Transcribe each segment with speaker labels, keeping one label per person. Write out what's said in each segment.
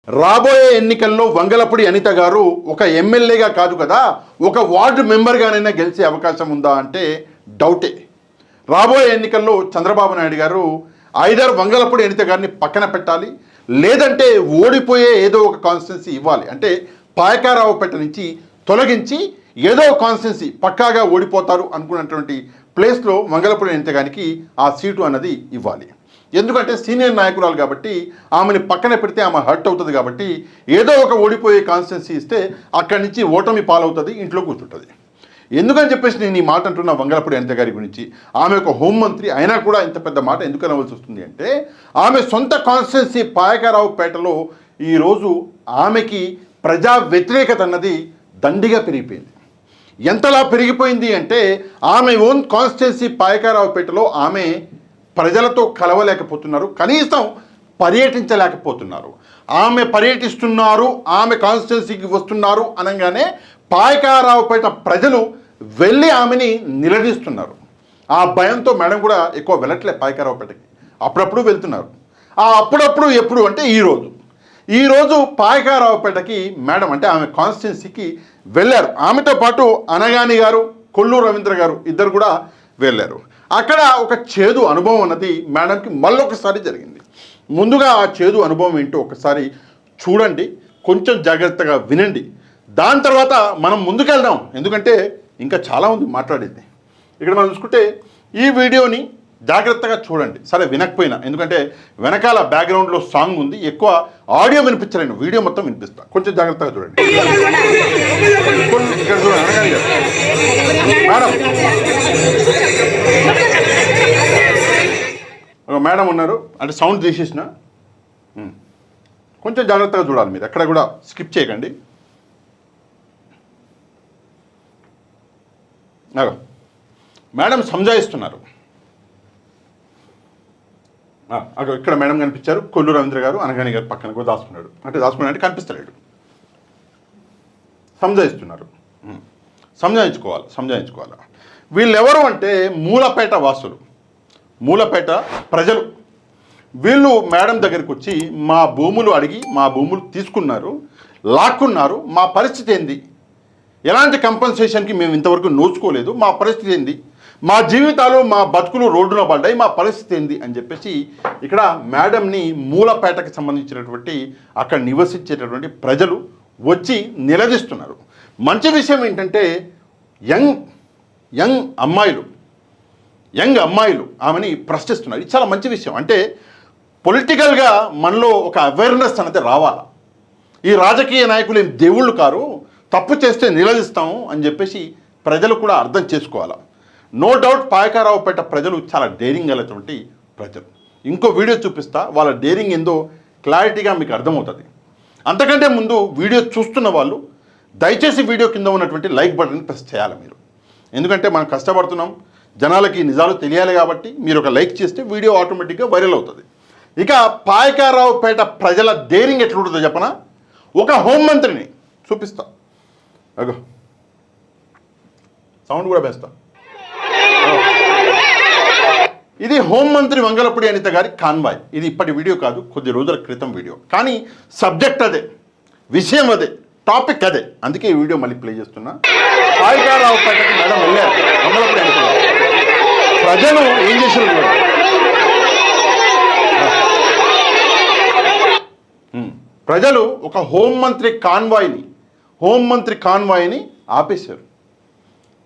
Speaker 1: రాబోయే ఎన్నికల్లో వంగలపూడి అనిత గారు ఒక ఎమ్మెల్యేగా కాదు కదా, ఒక వార్డు మెంబర్గానైనా గెలిచే అవకాశం ఉందా అంటే డౌటే. రాబోయే ఎన్నికల్లో చంద్రబాబు నాయుడు గారు ఐదర్ వంగలపూడి అనిత గారిని పక్కన పెట్టాలి, లేదంటే ఓడిపోయే ఏదో ఒక కాన్స్టిట్యున్సీ ఇవ్వాలి. అంటే పాయకారావుపేట నుంచి తొలగించి ఏదో కాన్స్టిట్యున్సీ పక్కాగా ఓడిపోతారు అనుకున్నటువంటి ప్లేస్లో వంగలపూడి అనిత గారికి ఆ సీటు అన్నది ఇవ్వాలి. ఎందుకంటే సీనియర్ నాయకురాలు కాబట్టి ఆమెని పక్కన పెడితే ఆమె హర్ట్ అవుతుంది కాబట్టి ఏదో ఒక ఓడిపోయే కాన్స్టిట్యున్సీ ఇస్తే అక్కడి నుంచి ఓటమి పాలవుతుంది, ఇంట్లో కూర్చుంటుంది. ఎందుకని చెప్పేసి నేను ఈ మాట అంటున్నా వంగలపూడి అనిత గారి గురించి. ఆమె ఒక హోంమంత్రి అయినా కూడా ఇంత పెద్ద మాట ఎందుకు అనవలసి వస్తుంది అంటే ఆమె సొంత కాన్స్టిట్యున్సీ పాయకారావుపేటలో ఈరోజు ఆమెకి ప్రజా వ్యతిరేకత అన్నది దండిగా పెరిగిపోయింది. ఎంతలా పెరిగిపోయింది అంటే ఆమె ఓన్ కాన్స్టిట్యున్సీ పాయకారావుపేటలో ఆమె ప్రజలతో కలవలేకపోతున్నారు, కనీసం పర్యటించలేకపోతున్నారు. ఆమె పర్యటిస్తున్నారు, ఆమె కాన్స్టిట్యున్సీకి వస్తున్నారు అనగానే పాయకారావుపేట ప్రజలు వెళ్ళి ఆమెని నిలదీస్తున్నారు. ఆ భయంతో మేడం కూడా ఎక్కువ వెళ్ళట్లే పాయకారావుపేటకి, అప్పుడప్పుడు వెళ్తున్నారు. ఆ అప్పుడప్పుడు ఎప్పుడు అంటే ఈరోజు పాయకారావుపేటకి మేడం అంటే ఆమె కాన్స్టిట్యున్సీకి వెళ్ళారు. ఆమెతో పాటు అనగాని గారు, కొల్లు రవీంద్ర గారు ఇద్దరు కూడా వెళ్ళారు. అక్కడ ఒక చేదు అనుభవం అన్నది మేడంకి మళ్ళొకసారి జరిగింది. ముందుగా ఆ చేదు అనుభవం ఏంటో ఒకసారి చూడండి, కొంచెం జాగ్రత్తగా వినండి. దాని తర్వాత మనం ముందుకెళ్దాం, ఎందుకంటే ఇంకా చాలా ఉంది మాట్లాడేది. ఇక్కడ మనం చూసుకుంటే ఈ వీడియోని జాగ్రత్తగా చూడండి. సరే వినకపోయినా, ఎందుకంటే వెనకాల బ్యాక్గ్రౌండ్లో సాంగ్ ఉంది, ఎక్కువ ఆడియో వినిపించలేను, వీడియో మొత్తం వినిపిస్తా. కొంచెం జాగ్రత్తగా చూడండి. ఇక్కడ చూడండి మేడం, మేడం ఉన్నారు అంటే సౌండ్ తీసేసిన. కొంచెం జాగ్రత్తగా చూడాలి, మీరు ఎక్కడ కూడా స్కిప్ చేయకండి. మేడం సంజాయిస్తున్నారు. అక్కడ ఇక్కడ మేడం కనిపించారు, కొల్లు రవీంద్ర గారు అనగాని గారు పక్కన కూడా దాచుకున్నాడు. అంటే దాచుకున్నాడు అంటే కనిపిస్తలేడు. సంజాయిస్తున్నారు. సంజాయించుకోవాలి. వీళ్ళెవరు అంటే మూలపేట వాసులు, మూలపేట ప్రజలు. వీళ్ళు మేడం దగ్గరికి వచ్చి మా భూములు అడిగి మా భూములు తీసుకున్నారు, లాక్కున్నారు, మా పరిస్థితి ఏంది, ఎలాంటి కంపెన్సేషన్కి మేము ఇంతవరకు నోచుకోలేదు, మా పరిస్థితి ఏంది, మా జీవితాలు మా బతుకులు రోడ్డున పడ్డాయి, మా పరిస్థితి ఏంది అని చెప్పేసి ఇక్కడ మేడంని మూలపేటకి సంబంధించినటువంటి అక్కడ నివసించేటటువంటి ప్రజలు వచ్చి నిలదీస్తున్నారు. మంచి విషయం ఏంటంటే యంగ్ అమ్మాయిలు ఆమెని ప్రశ్నిస్తున్నారు. ఇది చాలా మంచి విషయం. అంటే పొలిటికల్గా మనలో ఒక అవేర్నెస్ అనేది రావాలా. ఈ రాజకీయ నాయకులు ఏం దేవుళ్ళు కారు, తప్పు చేస్తే నిలదీస్తాము అని చెప్పేసి ప్రజలు కూడా అర్థం చేసుకోవాలా. నో డౌట్ పాయకారావుపేట ప్రజలు చాలా డేరింగ్ అయినటువంటి ప్రజలు. ఇంకో వీడియో చూపిస్తా, వాళ్ళ డేరింగ్ ఏందో క్లారిటీగా మీకు అర్థమవుతుంది. అంతకంటే ముందు వీడియో చూస్తున్న వాళ్ళు దయచేసి వీడియో కింద ఉన్నటువంటి లైక్ బటన్ ప్రెస్ చేయాలి మీరు. ఎందుకంటే మనం కష్టపడుతున్నాం, జనాలకి నిజాలు తెలియాలి కాబట్టి మీరు ఒక లైక్ చేస్తే వీడియో ఆటోమేటిక్గా వైరల్ అవుతుంది. ఇక పాయకారావుపేట ప్రజల డేరింగ్ ఎట్లుంటుందో చెప్పనా, ఒక హోంమంత్రిని చూపిస్తా. అగో సౌండ్ కూడా వేస్తా. ఇది హోంమంత్రి వంగలపూడి అనిత గారి కాన్వాయ్. ఇది ఇప్పటి వీడియో కాదు, కొద్ది రోజుల క్రితం వీడియో. కానీ సబ్జెక్ట్ అదే, విషయం అదే, టాపిక్ అదే. అందుకే ఈ వీడియో మళ్ళీ ప్లే చేస్తున్నా. పాయకారావుపేటకి మేడం వెళ్ళారు వంగలపూడి అనిత గారు. ప్రజలు ఏం చేశారు, ప్రజలు ఒక హోంమంత్రి కాన్వాయ్ని ఆపేశారు.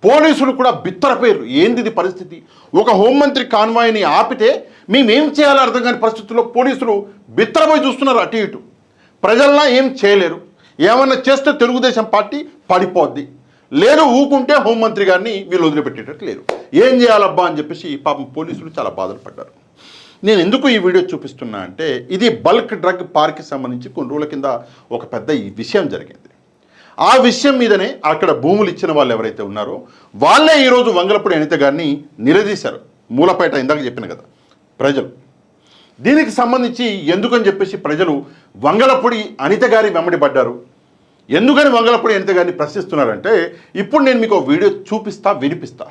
Speaker 1: పోలీసులు కూడా బిత్తరపోయారు. ఏంది ఇది పరిస్థితి, ఒక హోంమంత్రి కాన్వాయ్ని ఆపితే మేమేం చేయాలో అర్థం కాని పరిస్థితుల్లో పోలీసులు బిత్తరపోయి చూస్తున్నారు అటు ఇటు. ప్రజల్లా ఏం చేయలేరు, ఏమన్నా చేస్తే తెలుగుదేశం పార్టీ పడిపోద్ది, లేదు ఊకుంటే హోంమంత్రి గారిని వీళ్ళు వదిలిపెట్టేటట్టు లేరు. ఏం చేయాలబ్బా అని చెప్పేసి పాపం పోలీసులు చాలా బాధలు పడ్డారు. నేను ఎందుకు ఈ వీడియో చూపిస్తున్నా అంటే ఇది బల్క్ డ్రగ్ పార్క్కి సంబంధించి కొన్ని రోజుల కింద ఒక పెద్ద ఈ విషయం జరిగింది. ఆ విషయం మీదనే అక్కడ భూములు ఇచ్చిన వాళ్ళు ఎవరైతే ఉన్నారో వాళ్ళే ఈరోజు వంగలపూడి అనిత గారిని నిలదీశారు. మూలపేట ఇందాక చెప్పిన కదా ప్రజలు. దీనికి సంబంధించి ఎందుకని చెప్పేసి ప్రజలు వంగలపూడి అనిత గారి వెంబడి పడ్డారు. ఎందుకని వంగలపూడి అనిత గారిని ప్రశ్నిస్తున్నారంటే ఇప్పుడు నేను మీకు వీడియో చూపిస్తా, వినిపిస్తా.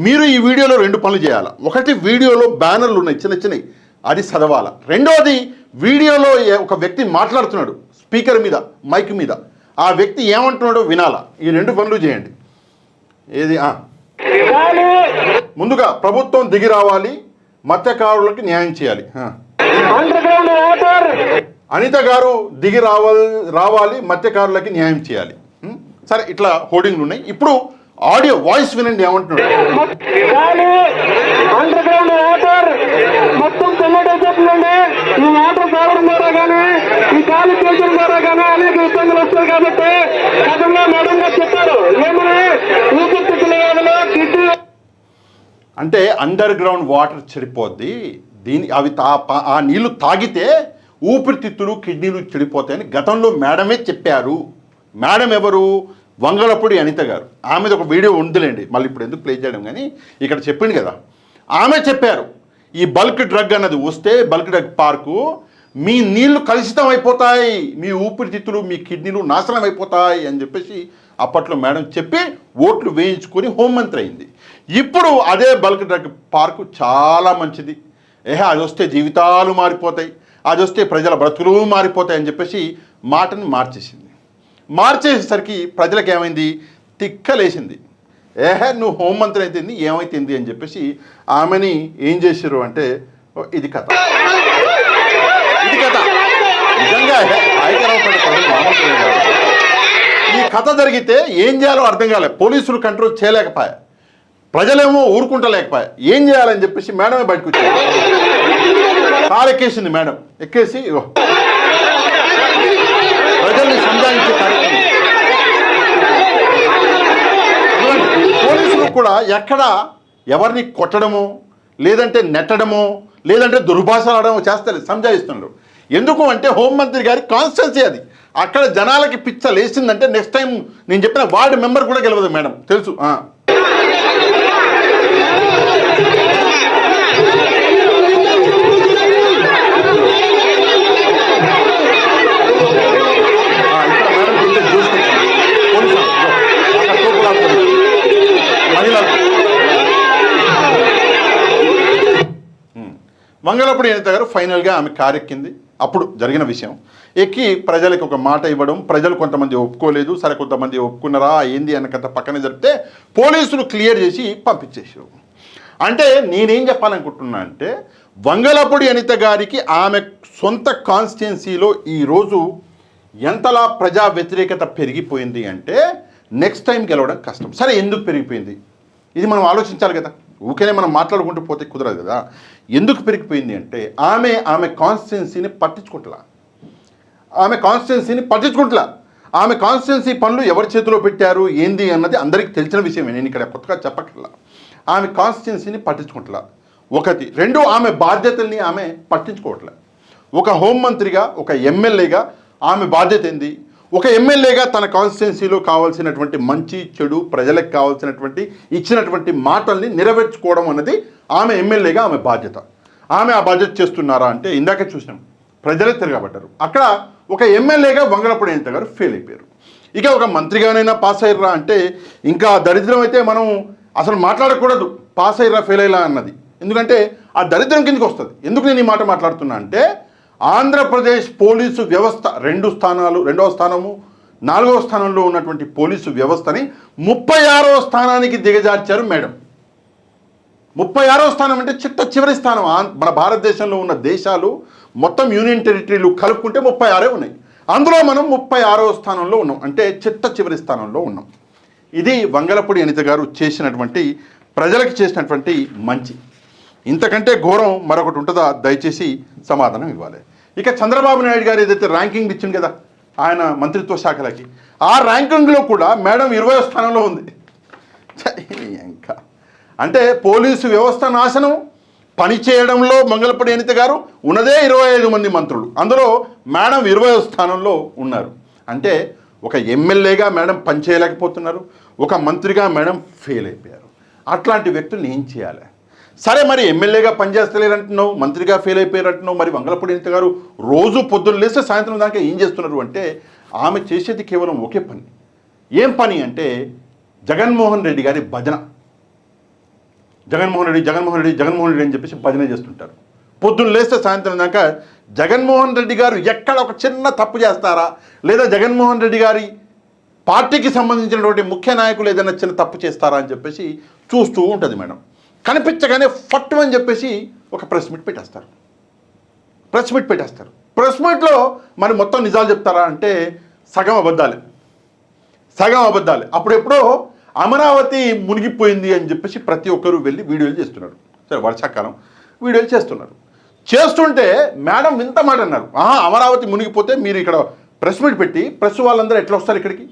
Speaker 1: మీరు ఈ వీడియోలో 2 పనులు చేయాలి. ఒకటి, వీడియోలో బ్యానర్లు ఉన్నాయి చిన్నవి, అది చదవాలా. రెండోది, వీడియోలో ఒక వ్యక్తి మాట్లాడుతున్నాడు, స్పీకర్ మీద మైక్ మీద ఆ వ్యక్తి ఏమంటున్నాడో వినాలా. ఈ 2 పనులు చేయండి. ఏది ముందుగా ప్రభుత్వం దిగి రావాలి, మత్స్యకారులకి న్యాయం చేయాలి. అనిత గారు దిగి రావాలి, మత్స్యకారులకి న్యాయం చేయాలి. సరే, ఇట్లా హోర్డింగ్లు ఉన్నాయి. ఇప్పుడు ఆడియో వాయిస్ వినండి ఏమంటున్నాడు.
Speaker 2: మొత్తం తెల్లడేపండి ఈ వాటర్ తాగడం ద్వారా కానీ ఈ గాలి పీల్చడం ద్వారా కానీ అనేక ఇబ్బందులు వస్తాయి కాబట్టి గతంలో మేడం గారు చెప్పారు ఏమని ఊపిరితిత్తుల వ్యాధులు కిడ్నీ
Speaker 1: అంటే అండర్ గ్రౌండ్ వాటర్ చెడిపోద్ది, అవి ఆ నీళ్లు తాగితే ఊపిరితిత్తులు కిడ్నీలు చెడిపోతాయని గతంలో మేడమే చెప్పారు. మేడం ఎవరు? వంగలపూడి అనిత గారు. ఆమెది ఒక వీడియో ఉందిలేండి, మళ్ళీ ఇప్పుడు ఎందుకు ప్లే చేయడం, కానీ ఇక్కడ చెప్పింది కదా, ఆమె చెప్పారు ఈ బల్క్ డ్రగ్ అన్నది వస్తే బల్క్ డ్రగ్ పార్కు మీ నీళ్లు కలుషితం అయిపోతాయి, మీ ఊపిరితిత్తులు మీ కిడ్నీలు నాశనం అయిపోతాయి అని చెప్పేసి అప్పట్లో మేడం చెప్పి ఓట్లు వేయించుకొని హోంమంత్రి అయింది. ఇప్పుడు అదే బల్క్ డ్రగ్ పార్కు చాలా మంచిది, అది వస్తే జీవితాలు మారిపోతాయి, అది వస్తే ప్రజల బ్రతుకులు మారిపోతాయి అని చెప్పేసి మాటను మార్చేసింది. మార్చేసేసరికి ప్రజలకు ఏమైంది? తిక్కలేసింది. నువ్వు హోంమంత్రి అయితే ఏమైతుంది అని చెప్పేసి ఆమెని ఏం చేశారు అంటే, ఇది కథ నిజంగా ఈ కథ జరిగితే ఏం చేయాలో అర్థం కాలే, పోలీసులు కంట్రోల్ చేయలేకపోయా, ప్రజలేమో ఊరుకుంటలేకపోయా, ఏం చేయాలని చెప్పేసి మేడమే బయటకు వచ్చారు. కారు ఎక్కేసింది మేడం, ఎక్కేసి ప్రజల్ని సంజాయించే కార్యక్రమం. పోలీసులు కూడా ఎక్కడ ఎవరిని కొట్టడమో లేదంటే నెట్టడమో లేదంటే దుర్భాషలాడమో చేస్తారు, సంజాయిస్తున్నారు. ఎందుకు అంటే హోంమంత్రి గారి కాన్స్టెన్సీ అది. అక్కడ జనాలకి పిచ్చ లేచిందంటే నెక్స్ట్ టైం నేను చెప్పిన వార్డు మెంబర్ కూడా గెలవదు మేడం, తెలుసు. వంగలపూడి అనిత గారు ఫైనల్గా ఆమె కారు ఎక్కింది. అప్పుడు జరిగిన విషయం ఎక్కి ప్రజలకు ఒక మాట ఇవ్వడం, ప్రజలు కొంతమంది ఒప్పుకోలేదు, సరే కొంతమంది ఒప్పుకున్నారా ఏంది అన్నకంత పక్కనే జరిపితే పోలీసులు క్లియర్ చేసి పంపించేసారు. అంటే నేనేం చెప్పాలనుకుంటున్నా అంటే, వంగలపూడి అనిత గారికి ఆమె సొంత కాన్స్టిట్యున్సీలో ఈరోజు ఎంతలా ప్రజా వ్యతిరేకత పెరిగిపోయింది అంటే నెక్స్ట్ టైం గెలవడం కష్టం. సరే, ఎందుకు పెరిగిపోయింది ఇది మనం ఆలోచించాలి కదా, ఊరికే మనం మాట్లాడుకుంటూ పోతే కుదరదు కదా. ఎందుకు పెరిగిపోయింది అంటే ఆమె కాన్స్టిట్యున్సీని పట్టించుకుంటలా, ఆమె కాన్స్టిట్యున్సీ పనులు ఎవరి చేతిలో పెట్టారు ఏంది అన్నది అందరికీ తెలిసిన విషయమే, నేను ఇక్కడ కొత్తగా చెప్పక్కర్లా. ఆమె కాన్స్టిట్యున్సీని పట్టించుకుంటలా, ఒకటి. రెండు, ఆమె బాధ్యతల్ని ఆమె పట్టించుకోవట్లే. ఒక హోంమంత్రిగా, ఒక ఎమ్మెల్యేగా ఆమె బాధ్యత ఏంది? ఒక ఎమ్మెల్యేగా తన కాన్స్టిట్యున్సీలో కావాల్సినటువంటి మంచి చెడు ప్రజలకు కావాల్సినటువంటి ఇచ్చినటువంటి మాటల్ని నెరవేర్చుకోవడం అన్నది ఆమె ఎమ్మెల్యేగా ఆమె బాధ్యత. ఆమె ఆ బాధ్యత చేస్తున్నారా అంటే ఇందాక చూసినాం, ప్రజలే తిరగబడ్డారు. అక్కడ ఒక ఎమ్మెల్యేగా వంగలపూడి అనిత గారు ఫెయిల్ అయిపోయారు. ఇక ఒక మంత్రిగానైనా పాస్ అయ్యరా అంటే ఇంకా దరిద్రం అయితే మనం అసలు మాట్లాడకూడదు, పాస్ అయ్యరా ఫెయిల్ అయ్యరా అన్నది. ఎందుకంటే ఆ దరిద్రం కిందకి వస్తుంది. ఎందుకు నేను ఈ మాట మాట్లాడుతున్నా అంటే, ఆంధ్రప్రదేశ్ పోలీసు వ్యవస్థ రెండవ స్థానము 4వ స్థానంలో ఉన్నటువంటి పోలీసు వ్యవస్థని 36వ స్థానానికి దిగజార్చారు మేడం. 36వ స్థానం అంటే చివరి స్థానం. మన భారతదేశంలో ఉన్న దేశాలు మొత్తం యూనియన్ టెరిటరీలు కలుపుకుంటే 36 ఉన్నాయి, అందులో మనం 36వ స్థానంలో ఉన్నాం, అంటే చివరి స్థానంలో ఉన్నాం. ఇది వంగలపూడి అనిత గారు చేసినటువంటి, ప్రజలకు చేసినటువంటి మంచి. ఇంతకంటే ఘోరం మరొకటి ఉంటుందా? దయచేసి సమాధానం ఇవ్వాలి. ఇక చంద్రబాబు నాయుడు గారు ఏదైతే ర్యాంకింగ్ ఇచ్చింది కదా ఆయన మంత్రిత్వ శాఖలకి, ఆ ర్యాంకింగ్లో కూడా మేడం 20వ స్థానంలో ఉంది. ఇంకా అంటే పోలీసు వ్యవస్థ నాశనం, పని చేయడంలో వంగలపూడి అనిత గారు ఉన్నదే 25 మంది మంత్రులు, అందులో మేడం 20వ స్థానంలో ఉన్నారు. అంటే ఒక ఎమ్మెల్యేగా మేడం పని చేయలేకపోతున్నారు, ఒక మంత్రిగా మేడం ఫెయిల్ అయిపోయారు. అట్లాంటి వ్యక్తుల్ని ఏం చేయాలి? సరే, మరి ఎమ్మెల్యేగా పనిచేస్తలేరంటున్నావు, మంత్రిగా ఫెయిల్ అయిపోయారంటున్నావు, మరి వంగలపూడి అనిత గారు రోజు పొద్దున్న లేస్తే సాయంత్రం దాకా ఏం చేస్తున్నారు అంటే, ఆమె చేసేది కేవలం ఒకే పని. ఏం పని అంటే జగన్మోహన్ రెడ్డి గారి భజన. జగన్మోహన్ రెడ్డి అని చెప్పేసి భజన చేస్తుంటారు. పొద్దున్న లేస్తే సాయంత్రం దాకా జగన్మోహన్ రెడ్డి గారు ఎక్కడ ఒక చిన్న తప్పు చేస్తారా, లేదా జగన్మోహన్ రెడ్డి గారి పార్టీకి సంబంధించినటువంటి ముఖ్య నాయకులు ఏదైనా చిన్న తప్పు చేస్తారా అని చెప్పేసి చూస్తూ ఉంటుంది మేడం. కనిపించగానే ఫట్టు అని చెప్పేసి ఒక ప్రెస్ మీట్ పెట్టేస్తారు. ప్రెస్ మీట్లో మరి మొత్తం నిజాలు చెప్తారా అంటే సగం అబద్ధాలే. అప్పుడెప్పుడో అమరావతి మునిగిపోయింది అని చెప్పేసి ప్రతి ఒక్కరూ వెళ్ళి వీడియోలు చేస్తున్నారు. సరే, వర్షాకాలం వీడియోలు చేస్తుంటే మేడం ఇంత మాట అన్నారు, అమరావతి మునిగిపోతే మీరు ఇక్కడ ప్రెస్ మీట్ పెట్టి ప్రెస్ వాళ్ళందరూ ఎట్లా వస్తారు ఇక్కడికి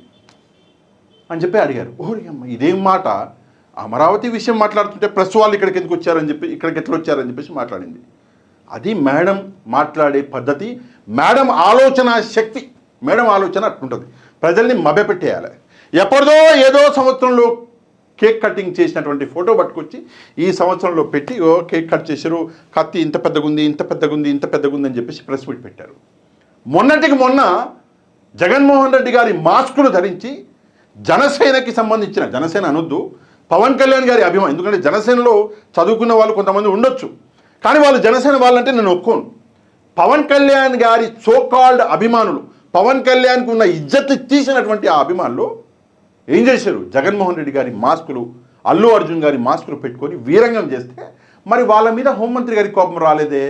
Speaker 1: అని చెప్పి అడిగారు. ఓరియమ్మ, ఇదేం మాట, అమరావతి విషయం మాట్లాడుతుంటే ప్రెస్ వాళ్ళు ఇక్కడికి ఎందుకు వచ్చారని చెప్పి, ఇక్కడికి ఎట్లా వచ్చారని చెప్పేసి మాట్లాడింది. అది మేడం మాట్లాడే పద్ధతి, మేడం ఆలోచన శక్తి, మేడం ఆలోచన అట్లుంటుంది. ప్రజల్ని మభ్యపెట్టేయాలి. ఎప్పటిదో ఏదో సంవత్సరంలో కేక్ కటింగ్ చేసినటువంటి ఫోటో పట్టుకొచ్చి ఈ సంవత్సరంలో పెట్టి కేక్ కట్ చేశారు, కత్తి ఇంత పెద్దగా ఉంది అని చెప్పేసి ప్రెస్ మీట్ పెట్టారు. మొన్నటికి మొన్న జగన్మోహన్ రెడ్డి గారి మాస్కులు ధరించి జనసేనకి సంబంధించిన, జనసేన అనొద్దు, పవన్ కళ్యాణ్ గారి అభిమానం, ఎందుకంటే జనసేనలో చదువుకున్న వాళ్ళు కొంతమంది ఉండొచ్చు, కానీ వాళ్ళు జనసేన వాళ్ళంటే నేను ఒప్పుకోను. పవన్ కళ్యాణ్ గారి సోకాల్డ్ అభిమానులు, పవన్ కళ్యాణ్కి ఉన్న ఇజ్జత్ తీసినటువంటి ఆ అభిమానులు ఏం చేశారు, జగన్మోహన్ రెడ్డి గారి మాస్కులు, అల్లు అర్జున్ గారి మాస్కులు పెట్టుకొని వీరంగం చేస్తే మరి వాళ్ళ మీద హోంమంత్రి గారి కోపం రాలేదే?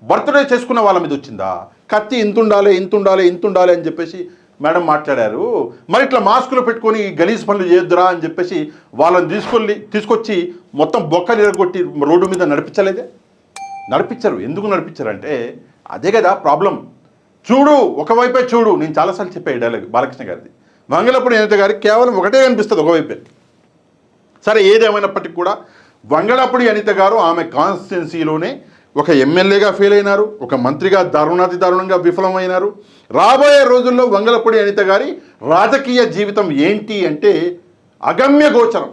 Speaker 1: బర్త్డే చేసుకున్న వాళ్ళ మీద వచ్చిందా? కత్తి ఇంత ఉండాలి అని చెప్పేసి మేడం మాట్లాడారు. మరి ఇట్లా మాస్కులు పెట్టుకొని గలీజ్ పనులు చేయొద్దురా అని చెప్పేసి వాళ్ళని తీసుకొచ్చి మొత్తం బొక్కలు ఎరగొట్టి రోడ్డు మీద నడిపించరు. ఎందుకు నడిపించారంటే అదే కదా ప్రాబ్లం. చూడు, ఒకవైపే చూడు. నేను చాలాసార్లు చెప్పే డైలాగ్ బాలకృష్ణ గారిది, వంగలపూడి అనిత గారికి కేవలం ఒకటే కనిపిస్తుంది, ఒకవైపే. సరే, ఏదేమైనప్పటికీ కూడా వంగలపూడి అనిత గారు ఆమె కాన్స్టిట్యున్సీలోనే ఒక ఎమ్మెల్యేగా ఫెయిల్ అయినారు, ఒక మంత్రిగా దారుణంగా విఫలమైనారు. రాబోయే రోజుల్లో వంగలపూడి అనిత గారి రాజకీయ జీవితం ఏంటి అంటే అగమ్య గోచరం.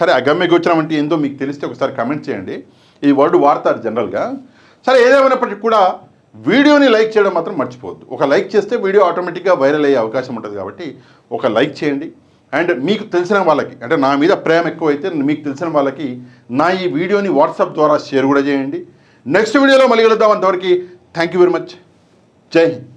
Speaker 1: సరే, అగమ్య గోచరం అంటే ఏందో మీకు తెలిస్తే ఒకసారి కమెంట్ చేయండి. ఈ వర్డ్ వాడతారు జనరల్గా. సరే, ఏదేమైనప్పటికీ కూడా వీడియోని లైక్ చేయడం మాత్రం మర్చిపోవద్దు. ఒక లైక్ చేస్తే వీడియో ఆటోమేటిక్గా వైరల్ అయ్యే అవకాశం ఉంటుంది కాబట్టి ఒక లైక్ చేయండి. అండ్ మీకు తెలిసిన వాళ్ళకి, అంటే నా మీద ప్రేమ ఎక్కువైతే మీకు తెలిసిన వాళ్ళకి నా ఈ వీడియోని వాట్సాప్ ద్వారా షేర్ కూడా చేయండి. నెక్స్ట్ వీడియోలో మళ్ళీ కలుద్దాం. అంతవరకు థ్యాంక్ యూ వెరీ మచ్. జై హింద్.